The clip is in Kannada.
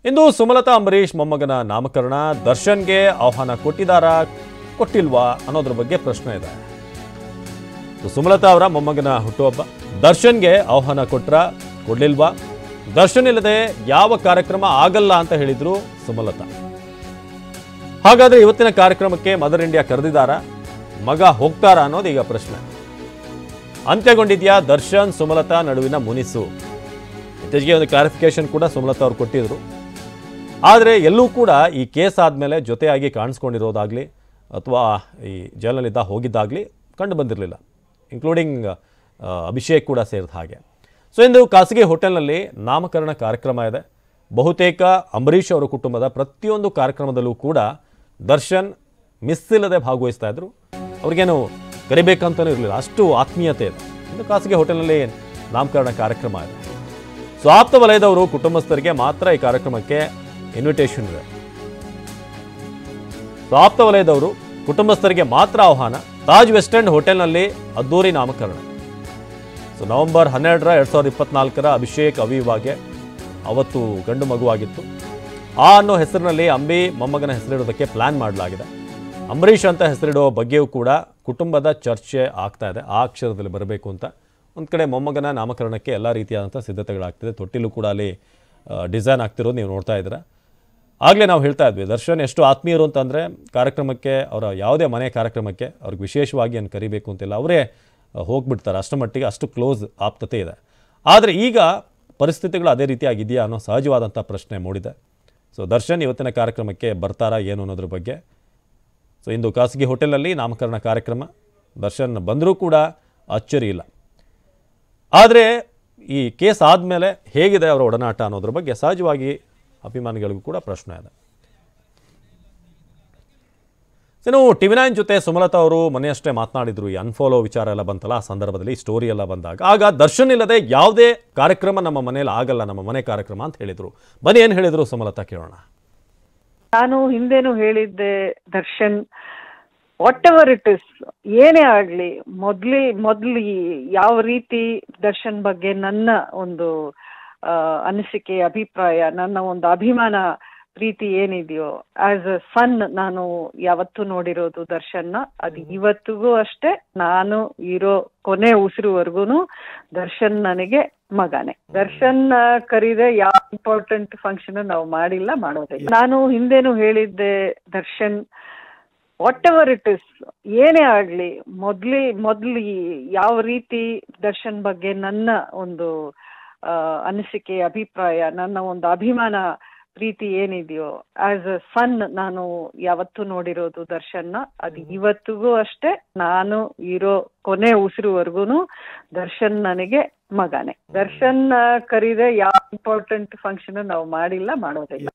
ಇಂದು ಸುಮಲತಾ ಅಂಬರೀಶ್ ಮೊಮ್ಮಗನ ನಾಮಕರಣ. ದರ್ಶನ್ಗೆ ಆಹ್ವಾನ ಕೊಟ್ಟಿದ್ದಾರಾ ಕೊಟ್ಟಿಲ್ವಾ ಅನ್ನೋದ್ರ ಬಗ್ಗೆ ಪ್ರಶ್ನೆ ಇದೆ. ಸುಮಲತಾ ಅವರ ಮೊಮ್ಮಗನ ಹುಟ್ಟುಹಬ್ಬ, ದರ್ಶನ್ಗೆ ಆಹ್ವಾನ ಕೊಟ್ರ ಕೊಡ್ಲಿಲ್ವಾ? ದರ್ಶನ್ ಇಲ್ಲದೆ ಯಾವ ಕಾರ್ಯಕ್ರಮ ಆಗಲ್ಲ ಅಂತ ಹೇಳಿದ್ರು ಸುಮಲತಾ. ಹಾಗಾದ್ರೆ ಇವತ್ತಿನ ಕಾರ್ಯಕ್ರಮಕ್ಕೆ ಮದರ್ ಇಂಡಿಯಾ ಕರೆದಿದ್ದಾರಾ? ಮಗ ಹೋಗ್ತಾರಾ ಅನ್ನೋದು ಈಗ ಪ್ರಶ್ನೆ. ಅಂತ್ಯಗೊಂಡಿದ್ಯಾ ದರ್ಶನ್ ಸುಮಲತಾ ನಡುವಿನ ಮುನಿಸು? ಇತ್ತೀಚೆಗೆ ಒಂದು ಕ್ಲಾರಿಫಿಕೇಶನ್ ಕೂಡ ಸುಮಲತಾ ಅವರು ಕೊಟ್ಟಿದ್ರು. ಆದರೆ ಎಲ್ಲೂ ಕೂಡ ಈ ಕೇಸ್ ಆದಮೇಲೆ ಜೊತೆಯಾಗಿ ಕಾಣಿಸ್ಕೊಂಡಿರೋದಾಗಲಿ ಅಥವಾ ಈ ಜೈಲಿನಿಂದ ಹೋಗಿದ್ದಾಗಲಿ ಕಂಡು ಬಂದಿರಲಿಲ್ಲ, ಇನ್ಕ್ಲೂಡಿಂಗ್ ಅಭಿಷೇಕ್ ಕೂಡ ಸೇರಿದ ಹಾಗೆ. ಸೊ ಇಂದು ಖಾಸಗಿ ಹೋಟೆಲ್ನಲ್ಲಿ ನಾಮಕರಣ ಕಾರ್ಯಕ್ರಮ ಇದೆ. ಬಹುತೇಕ ಅಂಬರೀಷ್ ಅವರ ಕುಟುಂಬದ ಪ್ರತಿಯೊಂದು ಕಾರ್ಯಕ್ರಮದಲ್ಲೂ ಕೂಡ ದರ್ಶನ್ ಮಿಸ್ ಇಲ್ಲದೆ ಭಾಗವಹಿಸ್ತಾ ಇದ್ರು. ಅವ್ರಿಗೇನು ಕರಿಬೇಕಂತಲೂ ಇರಲಿಲ್ಲ, ಅಷ್ಟು ಆತ್ಮೀಯತೆ ಇದೆ. ಇಂದು ಖಾಸಗಿ ಹೋಟೆಲ್ನಲ್ಲಿ ನಾಮಕರಣ ಕಾರ್ಯಕ್ರಮ ಇದೆ. ಸೊ ಆಪ್ತ ವಲಯದವರು ಕುಟುಂಬಸ್ಥರಿಗೆ ಮಾತ್ರ ಈ ಕಾರ್ಯಕ್ರಮಕ್ಕೆ ಇನ್ವಿಟೇಷನ್ ಇದೆ. ಸೊ ಆಪ್ತ ವಲಯದವರು ಕುಟುಂಬಸ್ಥರಿಗೆ ಮಾತ್ರ ಆಹ್ವಾನ. ತಾಜ್ ವೆಸ್ಟ್ ಎಂಡ್ ಹೋಟೆಲ್ನಲ್ಲಿ ಅದ್ದೂರಿ ನಾಮಕರಣ. ಸೊ ನವೆಂಬರ್ 12, 2024 ಅಭಿಷೇಕ್ ಅವಿವಾಗೆ ಅವತ್ತು ಗಂಡು ಮಗುವಾಗಿತ್ತು. ಆ ಅನ್ನೋ ಹೆಸರಿನಲ್ಲಿ ಅಂಬಿ ಮೊಮ್ಮಗನ ಹೆಸರಿಡೋದಕ್ಕೆ ಪ್ಲಾನ್ ಮಾಡಲಾಗಿದೆ. ಅಂಬರೀಷ್ ಅಂತ ಹೆಸರಿಡೋ ಬಗ್ಗೆಯೂ ಕೂಡ ಕುಟುಂಬದ ಚರ್ಚೆ ಆಗ್ತಾ ಇದೆ. ಆ ಅಕ್ಷರದಲ್ಲಿ ಬರಬೇಕು ಅಂತ ಒಂದು ಕಡೆ ಮೊಮ್ಮಗನ ನಾಮಕರಣಕ್ಕೆ ಎಲ್ಲ ರೀತಿಯಾದಂಥ ಸಿದ್ಧತೆಗಳಾಗ್ತಿದೆ. ತೊಟ್ಟಿಲು ಕೂಡ ಅಲ್ಲಿ ಡಿಸೈನ್ ಆಗ್ತಿರೋದು ನೀವು ನೋಡ್ತಾ ಇದ್ದೀರಾ. ಆಗಲೇ ನಾವು ಹೇಳ್ತಾ ಇದ್ವಿ, ದರ್ಶನ್ ಎಷ್ಟು ಆತ್ಮೀಯರು ಅಂತಂದರೆ ಕಾರ್ಯಕ್ರಮಕ್ಕೆ, ಅವರ ಯಾವುದೇ ಮನೆ ಕಾರ್ಯಕ್ರಮಕ್ಕೆ ಅವ್ರಿಗೆ ವಿಶೇಷವಾಗಿ ಏನು ಕರಿಬೇಕು ಅಂತಿಲ್ಲ, ಅವರೇ ಹೋಗ್ಬಿಡ್ತಾರೆ. ಅಷ್ಟು ಮಟ್ಟಿಗೆ ಅಷ್ಟು ಕ್ಲೋಸ್ ಆಪ್ತತೆ ಇದೆ. ಆದರೆ ಈಗ ಪರಿಸ್ಥಿತಿಗಳು ಅದೇ ರೀತಿಯಾಗಿದೆಯಾ ಅನ್ನೋ ಸಹಜವಾದಂಥ ಪ್ರಶ್ನೆ ಮೂಡಿದೆ. ಸೊ ದರ್ಶನ್ ಇವತ್ತಿನ ಕಾರ್ಯಕ್ರಮಕ್ಕೆ ಬರ್ತಾರಾ ಏನು ಅನ್ನೋದ್ರ ಬಗ್ಗೆ. ಸೊ ಇಂದು ಖಾಸಗಿ ಹೋಟೆಲಲ್ಲಿ ನಾಮಕರಣ ಕಾರ್ಯಕ್ರಮ. ದರ್ಶನ್ ಬಂದರೂ ಕೂಡ ಅಚ್ಚರಿ ಇಲ್ಲ. ಆದರೆ ಈ ಕೇಸ್ ಆದಮೇಲೆ ಹೇಗಿದೆ ಅವರ ಒಡನಾಟ ಅನ್ನೋದ್ರ ಬಗ್ಗೆ ಸಹಜವಾಗಿ ಅಭಿಮಾನಿಗಳಿಗೂ ಕೂಡ ಪ್ರಶ್ನೆ ಇದೆ. ಇನ್ನು TV9 ಜೊತೆ ಸುಮಲತಾ ಅವರು ಮೊನ್ನೆಯಷ್ಟೇ ಮಾತನಾಡಿದ್ರು. ಈ ಅನ್ಫಾಲೋ ವಿಚಾರ ಎಲ್ಲ ಬಂತಲ್ಲ, ಆ ಸಂದರ್ಭದಲ್ಲಿ ಸ್ಟೋರಿ ಎಲ್ಲ ಬಂದಾಗ ಆಗ ದರ್ಶನ್ ಇಲ್ಲದೆ ಯಾವುದೇ ಕಾರ್ಯಕ್ರಮ ನಮ್ಮ ಮನೇಲಿ ಆಗಲ್ಲ, ನಮ್ಮ ಮನೆ ಕಾರ್ಯಕ್ರಮ ಅಂತ ಹೇಳಿದ್ರು. ಬನ್ನಿ ಏನು ಹೇಳಿದ್ರು ಸುಮಲತಾ ಕೇಳೋಣ. ನಾನು ಹಿಂದೇನು ಹೇಳಿದ್ದೆ, Darshan what ever it is, ಏನೇ ಆಗ್ಲಿ, ಮೊದ್ಲು ಯಾವ ರೀತಿ ದರ್ಶನ್ ಬಗ್ಗೆ ನನ್ನ ಒಂದು ಅನಿಸಿಕೆ, ಅಭಿಪ್ರಾಯ, ನನ್ನ ಒಂದು ಅಭಿಮಾನ, ಪ್ರೀತಿ ಏನಿದೆಯೋ ಆಸ್ ಅ ಸನ್ ನಾನು ಯಾವತ್ತೂ ನೋಡಿರೋದು ದರ್ಶನ್ನ. ಅದು ಇವತ್ತಿಗೂ ಅಷ್ಟೇ. ನಾನು ಇರೋ ಕೊನೆ ಉಸಿರುವರೆಗೂ ದರ್ಶನ್ ನನಗೆ ಮಗನೇ. ದರ್ಶನ್ ಕರೀದೆ ಯಾವ ಇಂಪಾರ್ಟೆಂಟ್ ಫಂಕ್ಷನ್ ನಾವು ಮಾಡಿಲ್ಲ, ಮಾಡೋದಿಲ್ಲ. ನಾನು ಹಿಂದೇನು ಹೇಳಿದ್ದೆ, Darshan what ever it is, ಏನೇ ಆಗ್ಲಿ, ಮೊದ್ಲು ಯಾವ ರೀತಿ ದರ್ಶನ್ ಬಗ್ಗೆ ನನ್ನ ಒಂದು ಅನಿಸಿಕೆ, ಅಭಿಪ್ರಾಯ, ನನ್ನ ಒಂದು ಅಭಿಮಾನ, ಪ್ರೀತಿ ಏನಿದೆಯೋ ಆಸ್ ಅ ಸನ್ ನಾನು ಯಾವತ್ತೂ ನೋಡಿರೋದು ದರ್ಶನ್ನ. ಅದು ಇವತ್ತಿಗೂ ಅಷ್ಟೇ. ನಾನು ಇರೋ ಕೊನೆ ಉಸಿರುವರೆಗೂ ದರ್ಶನ್ ನನಗೆ ಮಗನೇ. ದರ್ಶನ್ ಕರೀದೆ ಯಾವ ಇಂಪಾರ್ಟೆಂಟ್ ಫಂಕ್ಷನ್ ನಾವು ಮಾಡಿಲ್ಲ, ಮಾಡೋದಿಲ್ಲ.